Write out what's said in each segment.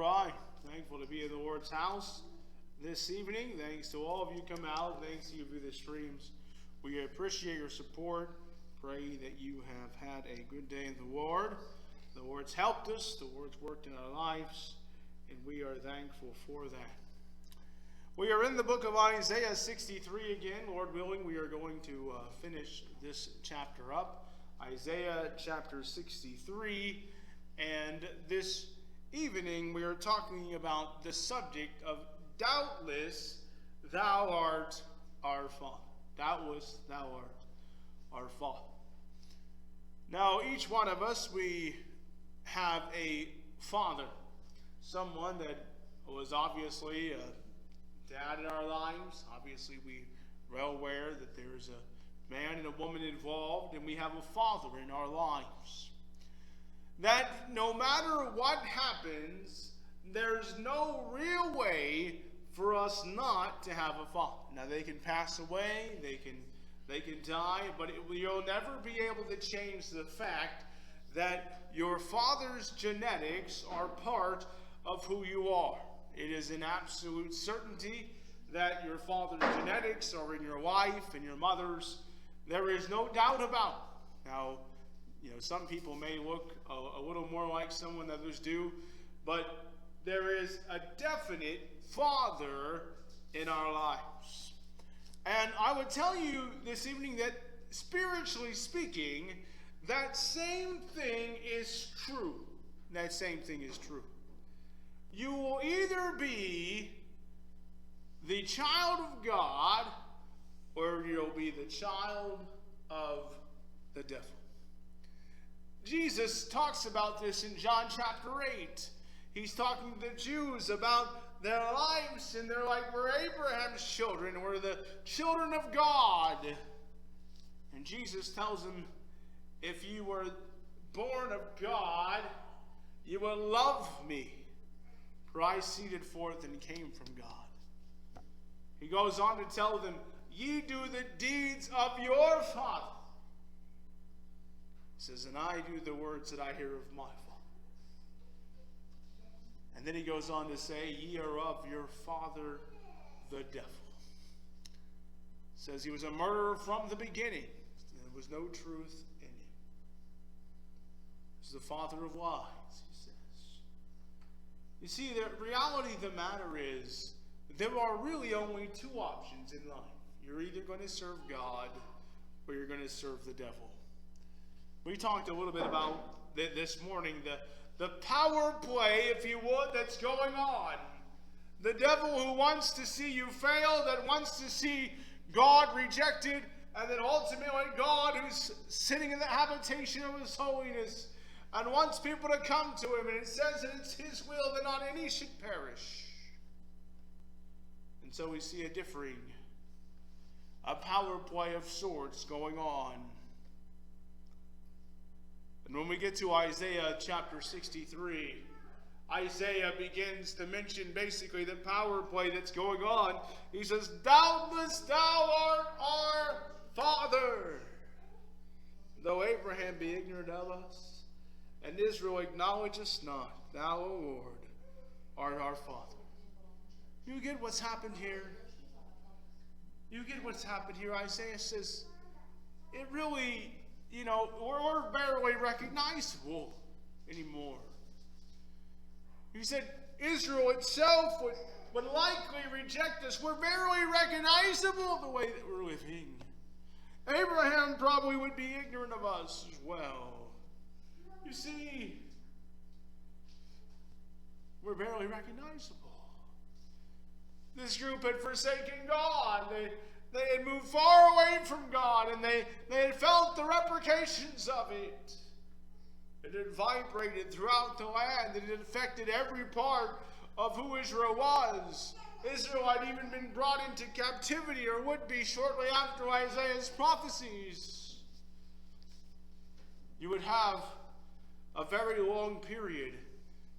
right. Thankful to be in the Lord's house this evening. Thanks to all of you come out. Thanks to you through the streams. We appreciate your support. Pray that you have had a good day in the Lord. The Lord's helped us. The Lord's worked in our lives. And we are thankful for that. We are in the book of Isaiah 63 again. Lord willing, we are going to finish this chapter up. Isaiah chapter 63. And this evening we are talking about the subject of doubtless thou art our Father. Doubtless thou art our Father. Now each one of us, we have a father. Someone that was obviously a dad in our lives. Obviously we are well aware that there's a man and a woman involved, and we have a father in our lives. That no matter what happens, there's no real way for us not to have a father. Now they can pass away, they can die, but you'll never be able to change the fact that your father's genetics are part of who you are. It is an absolute certainty that your father's genetics are in your wife and your mother's. There is no doubt about it. Now, some people may look a little more like someone than others do, but there is a definite father in our lives. And I would tell you this evening that, spiritually speaking, that same thing is true. That same thing is true. You will either be the child of God, or you'll be the child of the devil. Jesus talks about this in John chapter 8. He's talking to the Jews about their lives, and they're like, we're Abraham's children, we're the children of God. And Jesus tells them, if you were born of God, you will love me, for I proceeded forth and came from God. He goes on to tell them, ye do the deeds of your father. He says, and I do the words that I hear of my Father. And then he goes on to say, ye are of your father the devil. He says he was a murderer from the beginning. There was no truth in him. He's the father of lies, he says. You see, the reality of the matter is, there are really only two options in life. You're either going to serve God, or you're going to serve the devil. We talked a little bit about this morning, the power play, if you would, that's going on. The devil who wants to see you fail, that wants to see God rejected, and then ultimately God who's sitting in the habitation of his holiness and wants people to come to him. And it says that it's his will that not any should perish. And so we see a power play of sorts going on. And when we get to Isaiah chapter 63, Isaiah begins to mention basically the power play that's going on. He says, doubtless thou art our Father, though Abraham be ignorant of us, and Israel acknowledge us not, thou, O Lord, art our Father. You get what's happened here? You get what's happened here? Isaiah says, it really, we're barely recognizable anymore. He said, Israel itself would likely reject us. We're barely recognizable the way that we're living. Abraham probably would be ignorant of us as well. You see, we're barely recognizable. This group had forsaken God. They had moved far away from God, and they had felt the repercussions of it. It had vibrated throughout the land. It had affected every part of who Israel was. Israel had even been brought into captivity, or would be shortly after Isaiah's prophecies. You would have a very long period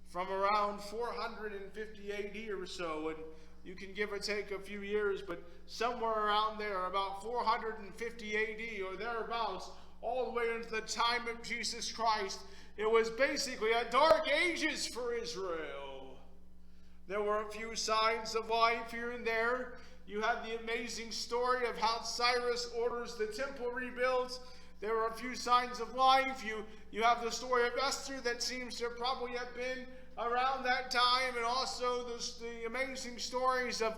from around 450 AD or so, and you can give or take a few years, but somewhere around there, about 450 AD or thereabouts, all the way into the time of Jesus Christ, it was basically a dark ages for Israel. There were a few signs of life here and there. You have the amazing story of how Cyrus orders the temple rebuilt. There were a few signs of life. You have the story of Esther that seems to probably have been around that time, and also the amazing stories of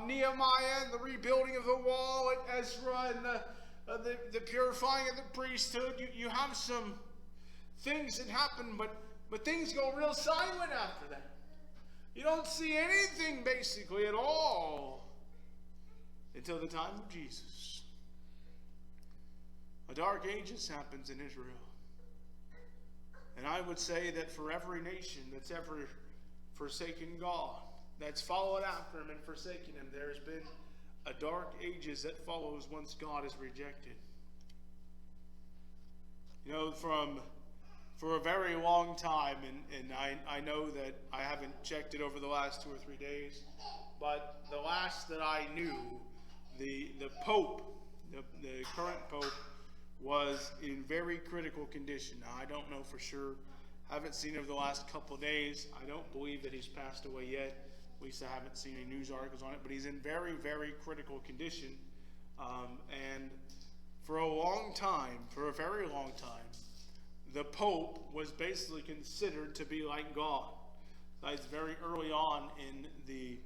Nehemiah and the rebuilding of the wall at Ezra and the purifying of the priesthood. You have some things that happen, but things go real silent after that. You don't see anything basically at all until the time of Jesus. A dark ages happens in Israel. And I would say that for every nation that's ever forsaken God, that's followed after him and forsaken him, there's been a dark ages that follows once God is rejected. You know, for a very long time, and I know that I haven't checked it over the last 2 or 3 days, but the last that I knew, the Pope, the current Pope, was in very critical condition. Now, I don't know for sure. I haven't seen over the last couple of days. I don't believe that he's passed away yet. At least I haven't seen any news articles on it. But he's in very, very critical condition. And for a long time, for a very long time, the Pope was basically considered to be like God. That's very early on in the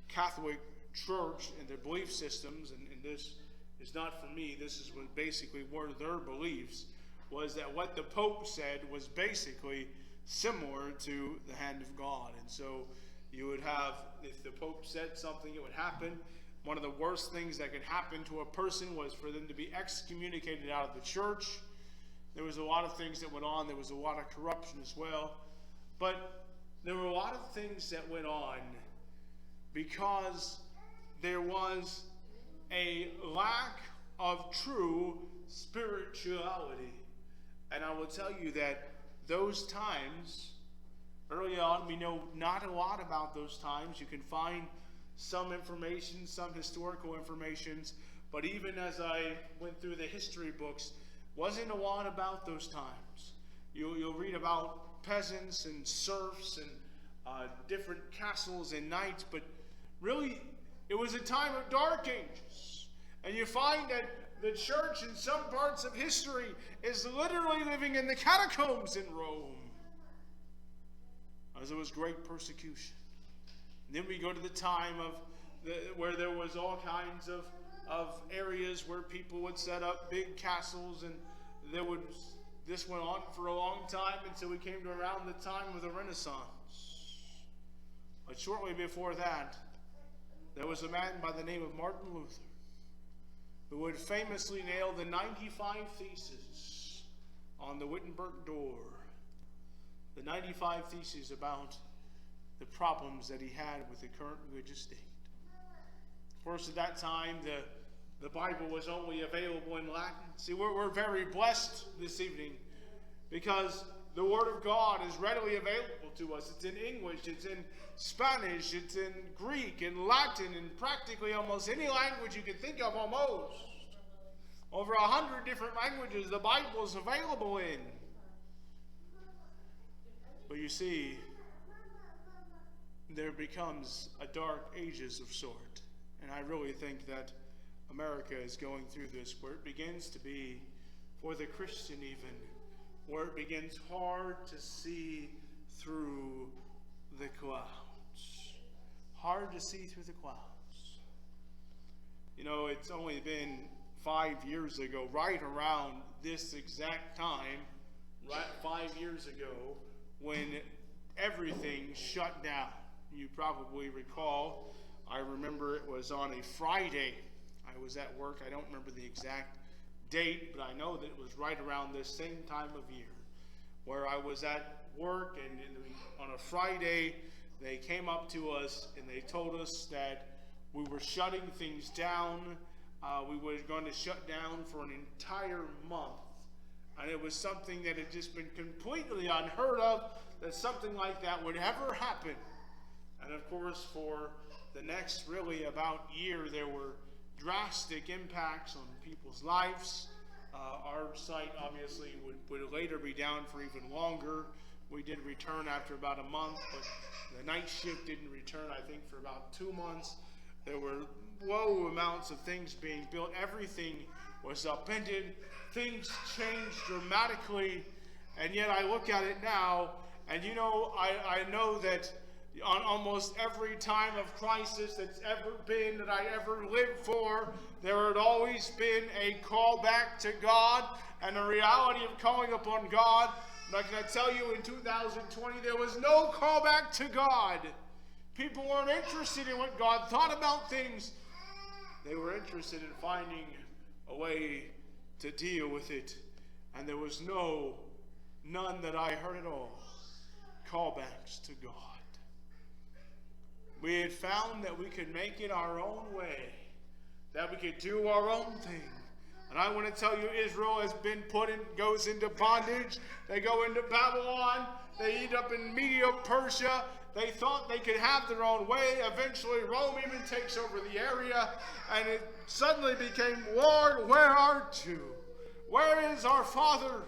Catholic Church and their belief systems, and this is not for me, this is what basically were their beliefs, was that what the Pope said was basically similar to the hand of God. And so you would have, if the Pope said something, it would happen. One of the worst things that could happen to a person was for them to be excommunicated out of the church. There was a lot of things that went on. There was a lot of corruption as well. But there were a lot of things that went on because there was a lack of true spirituality. And I will tell you that those times, early on, we know not a lot about those times. You can find some information, some historical informations, but even as I went through the history books, wasn't a lot about those times. You'll read about peasants and serfs and different castles and knights, but really it was a time of dark ages. And you find that the church in some parts of history is literally living in the catacombs in Rome, as there was great persecution. And then we go to the time where there was all kinds of areas where people would set up big castles, and this went on for a long time until we came to around the time of the Renaissance. But shortly before that, there was a man by the name of Martin Luther who would famously nail the 95 Theses on the Wittenberg door. The 95 Theses about the problems that he had with the current religious state. Of course, at that time, the Bible was only available in Latin. See, we're very blessed this evening because the Word of God is readily available to us. It's in English, it's in Spanish, it's in Greek, and Latin, and practically almost any language you can think of almost. Over 100 different languages the Bible is available in. But you see, there becomes a dark ages of sort. And I really think that America is going through this, where it begins to be, for the Christian even, where it begins hard to see through the clouds. Hard to see through the clouds. You know, it's only been 5 years ago, right around this exact time, right 5 years ago, when everything shut down. You probably recall, I remember it was on a Friday. I was at work. I don't remember the exact date, but I know that it was right around this same time of year where I was at work, and on a Friday they came up to us and they told us that we were shutting things down. We were going to shut down for an entire month. And it was something that had just been completely unheard of, that something like that would ever happen. And of course, for the next really about year, there were drastic impacts on people's lives. Our site obviously would later be down for even longer we did return after about a month, but the night shift didn't return, I think, for about 2 months. There were low amounts of things being built. Everything was upended. Things changed dramatically. And yet I look at it now, and I know that on almost every time of crisis that's ever been, that I ever lived for, there had always been a call back to God and a reality of calling upon God. But can I tell you, in 2020, there was no call back to God. People weren't interested in what God thought about things. They were interested in finding a way to deal with it. And there was none that I heard at all, callbacks to God. We had found that we could make it our own way, that we could do our own thing. And I want to tell you, Israel has been goes into bondage. They go into Babylon. They end up in Medo-Persia. They thought they could have their own way. Eventually, Rome even takes over the area. And it suddenly became, Lord, where art you? Where is our Father?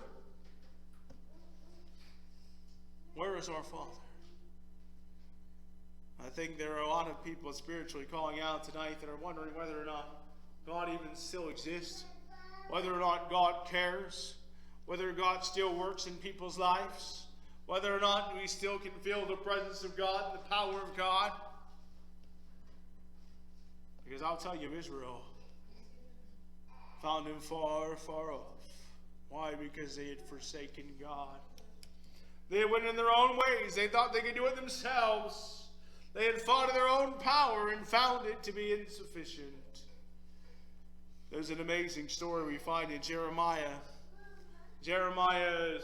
Where is our Father? I think there are a lot of people spiritually calling out tonight that are wondering whether or not God even still exists, whether or not God cares, whether God still works in people's lives, whether or not we still can feel the presence of God and the power of God. Because I'll tell you, Israel found him far, far off. Why? Because they had forsaken God. They went in their own ways. They thought they could do it themselves. They had fought in their own power and found it to be insufficient. There's an amazing story we find in Jeremiah. Jeremiah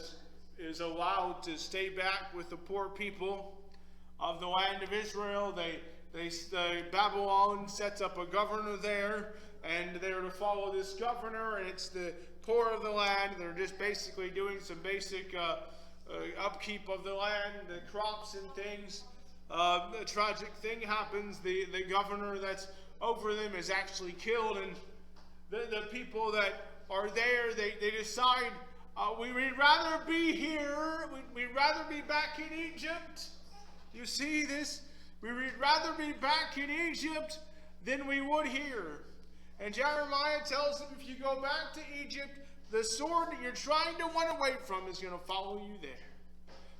is allowed to stay back with the poor people of the land of Israel. Babylon sets up a governor there, and they're to follow this governor, and it's the poor of the land. They're just basically doing some basic upkeep of the land, the crops and things. A tragic thing happens. The governor that's over them is actually killed, and the people that are there, they decide, we'd rather be here, we'd rather be back in Egypt. You see this? We'd rather be back in Egypt than we would here. And Jeremiah tells them, if you go back to Egypt, the sword that you're trying to run away from is going to follow you there.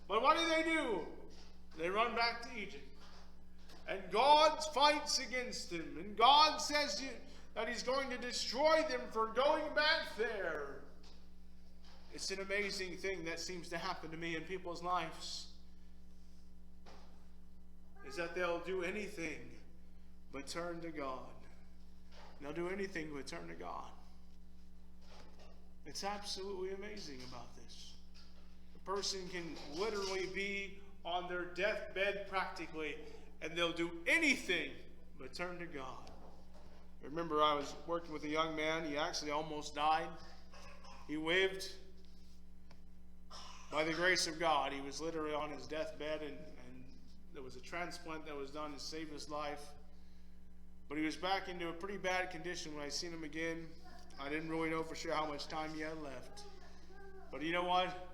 But what do? They run back to Egypt. And God fights against them. And God says that he's going to destroy them for going back there. It's an amazing thing that seems to happen to me in people's lives. Is that they'll do anything but turn to God. They'll do anything but turn to God. It's absolutely amazing about this. A person can literally be on their deathbed practically, and they'll do anything but turn to God. I remember I was working with a young man. He actually almost died. He lived by the grace of God. He was literally on his deathbed, and there was a transplant that was done to save his life. But he was back into a pretty bad condition when I seen him again. I didn't really know for sure how much time he had left. But you know what?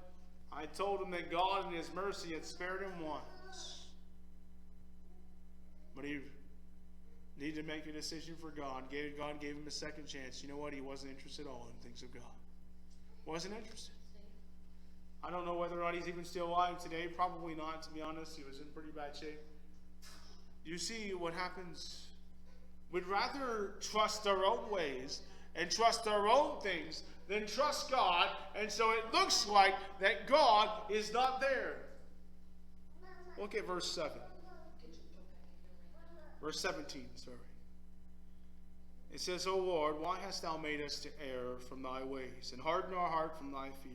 I told him that God in his mercy had spared him once. But he needed to make a decision for God. God gave him a second chance. You know what? He wasn't interested at all in things of God. Wasn't interested. I don't know whether or not he's even still alive today. Probably not, to be honest. He was in pretty bad shape. You see what happens? We'd rather trust our own ways and trust our own things than trust God, and so it looks like that God is not there. Look at verse 7. Verse 17, sorry. It says, O Lord, why hast thou made us to err from thy ways, and harden our heart from thy fear?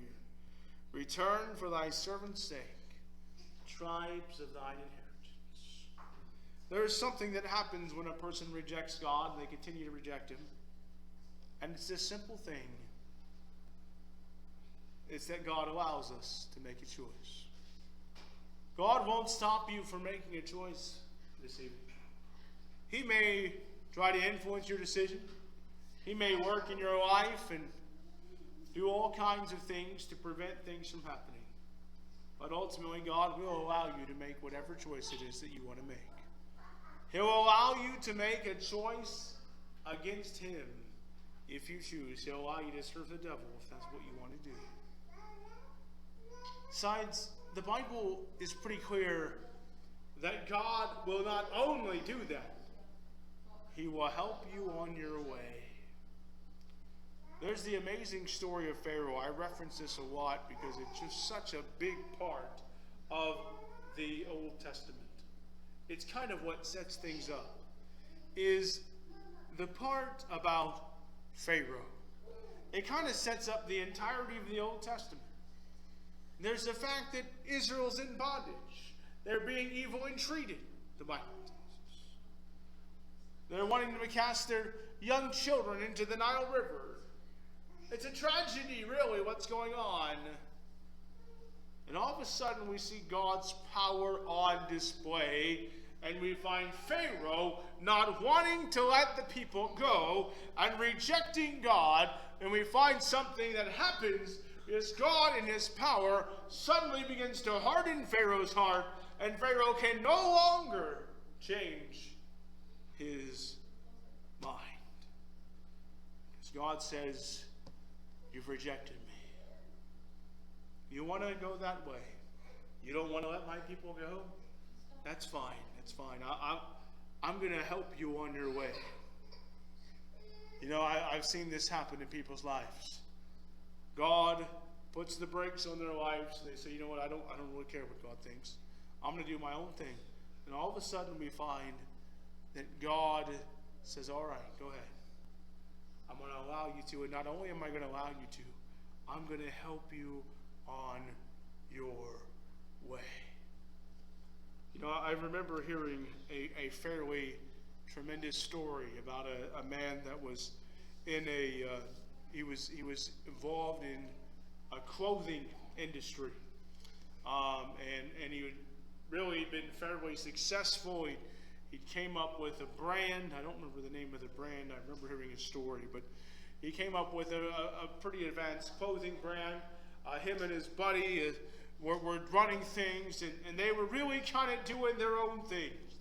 Return for thy servant's sake, tribes of thine inheritance. There is something that happens when a person rejects God, and they continue to reject him. And it's this simple thing. It's that God allows us to make a choice. God won't stop you from making a choice this evening. He may try to influence your decision. He may work in your life and do all kinds of things to prevent things from happening. But ultimately, God will allow you to make whatever choice it is that you want to make. He'll allow you to make a choice against Him if you choose. He'll allow you to serve the devil if that's what you want to do. Besides, the Bible is pretty clear that God will not only do that, He will help you on your way. There's the amazing story of Pharaoh. I reference this a lot because it's just such a big part of the Old Testament. It's kind of what sets things up, is the part about Pharaoh. It kind of sets up the entirety of the Old Testament. There's the fact that Israel's in bondage. They're being evil entreated, the Bible tells us. They're wanting to cast their young children into the Nile River. It's a tragedy, really, what's going on. And all of a sudden we see God's power on display, and we find Pharaoh not wanting to let the people go and rejecting God, and we find something that happens because God in His power suddenly begins to harden Pharaoh's heart, and Pharaoh can no longer change his mind. Because God says, "You've rejected me. You want to go that way. You don't want to let my people go? That's fine. That's fine. I'm going to help you on your way." You know, I've seen this happen in people's lives. God puts the brakes on their lives. They say, "You know what? I don't really care what God thinks. I'm going to do my own thing." And all of a sudden we find that God says, "All right, go ahead. I'm going to allow you to, and not only am I going to allow you to, I'm going to help you on your way." You know, I remember hearing a fairly tremendous story about a man that was in he was involved in a clothing industry, and he had really been fairly successful. He came up with a brand. I don't remember the name of the brand. I remember hearing his story, but he came up with a pretty advanced clothing brand. Him and his buddy were running things, and they were really kind of doing their own things.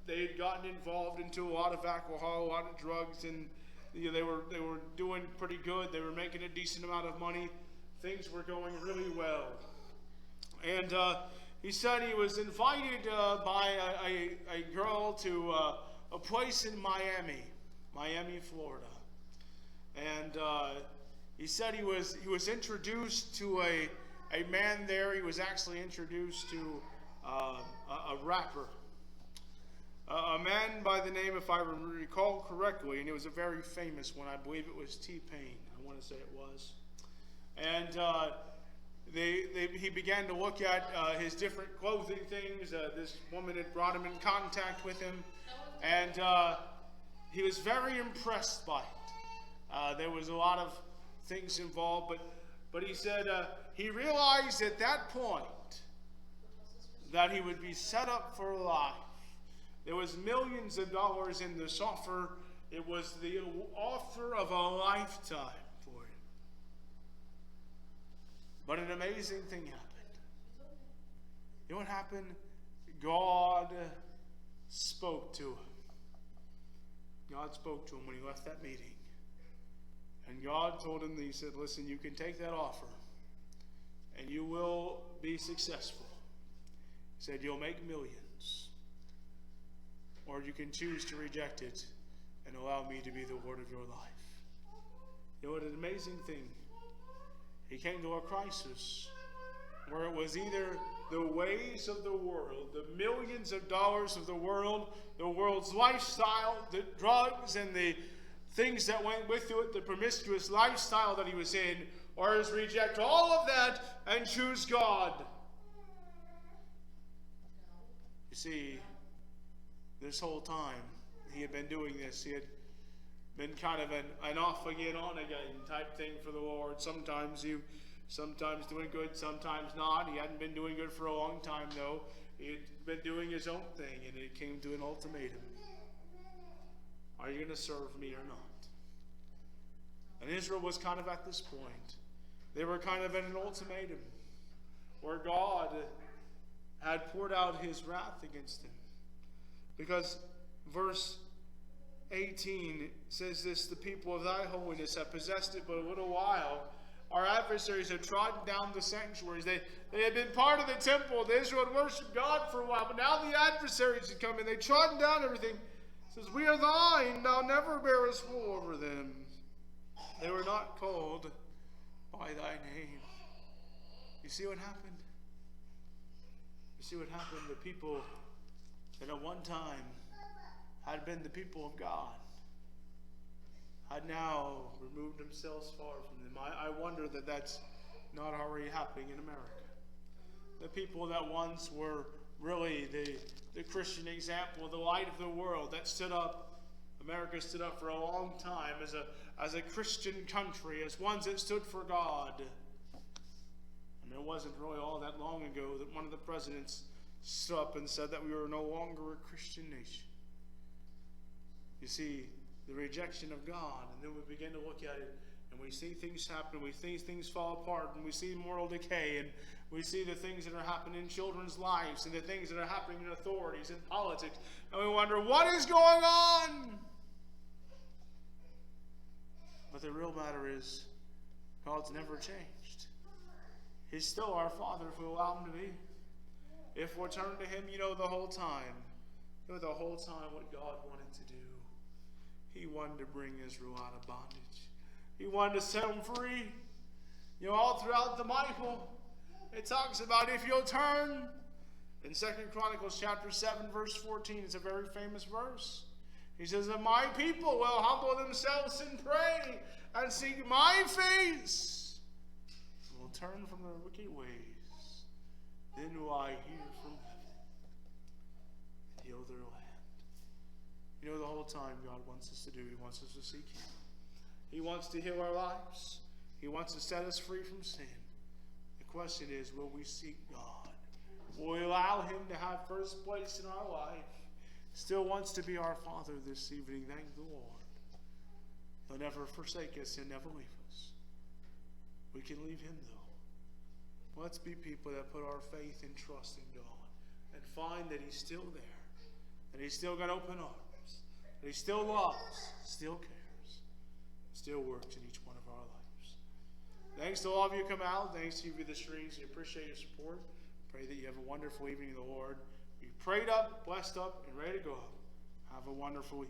They had gotten involved into a lot of alcohol, a lot of drugs, and you know, they were doing pretty good. They were making a decent amount of money. Things were going really well. And he said he was invited by a girl to a place in Miami, Florida. And he said he was introduced to a man there. He was actually introduced to a rapper. A man by the name, if I recall correctly, and it was a very famous one. I believe it was T-Pain. I want to say it was. And he began to look at his different clothing things. This woman had brought him in contact with him, and he was very impressed by it. There was a lot of things involved, but he said he realized at that point that he would be set up for life. There was millions of dollars in this offer. It was the offer of a lifetime for him. But an amazing thing happened. You know what happened? God spoke to him. God spoke to him when he left that meeting. And God told him, he said, "Listen, you can take that offer and you will be successful." He said, "You'll make millions. Or you can choose to reject it and allow me to be the Lord of your life." You know what an amazing thing? He came to a crisis where it was either the ways of the world, the millions of dollars of the world's lifestyle, the drugs and the things that went with it, the promiscuous lifestyle that he was in, or is reject all of that and choose God. You see, this whole time he had been doing this. He had been kind of an off again, on again type thing for the Lord. Sometimes doing good, sometimes not. He hadn't been doing good for a long time, though. He had been doing his own thing, and it came to an ultimatum. Are you going to serve me or not? And Israel was kind of at this point. They were kind of at an ultimatum. where God had poured out his wrath against them. Because verse 18 says this, the people of thy holiness have possessed it but a little while. Our adversaries have trodden down the sanctuaries. They had been part of the temple. Israel had worshipped God for a while, but now the adversaries had come in. They trodden down everything. It says, we are thine, thou never bearest rule over them. They were not called by thy name. You see what happened? You see what happened? The people that at one time had been the people of God had now removed themselves far from them. I wonder that that's not already happening in America. The people that once were really the Christian example, the light of the world, that stood up, America stood up for a long time as a Christian country, as ones that stood for God. And it wasn't really all that long ago that one of the presidents stood up and said that we were no longer a Christian nation. You see, the rejection of God, and then we begin to look at it, and we see things happen, we see things fall apart, and we see moral decay, and we see the things that are happening in children's lives, and the things that are happening in authorities and politics, and we wonder, what is going on? But the real matter is, God's never changed. He's still our Father if we allow him to be. If we'll turn to him, the whole time what God wanted to do. He wanted to bring Israel out of bondage. He wanted to set them free. All throughout the Bible, it talks about if you'll turn. In 2 Chronicles chapter 7, verse 14, it's a very famous verse. He says, if my people will humble themselves and pray and seek my face, and will turn from their wicked ways, then will I hear from heaven and heal their land. The whole time God wants us to do, he wants us to seek him. He wants to heal our lives. He wants to set us free from sin. The question is, will we seek God? Will we allow him to have first place in our life? Still wants to be our Father this evening. Thank the Lord. He'll never forsake us. He'll never leave us. We can leave him, though. Let's be people that put our faith and trust in God and find that he's still there, that he's still got open arms, that he still loves, still cares, still works in each one of our lives. Thanks to all of you who come out. Thanks to you via the streams. We appreciate your support. Pray that you have a wonderful evening in the Lord. Be prayed up, blessed up, and ready to go. Have a wonderful week.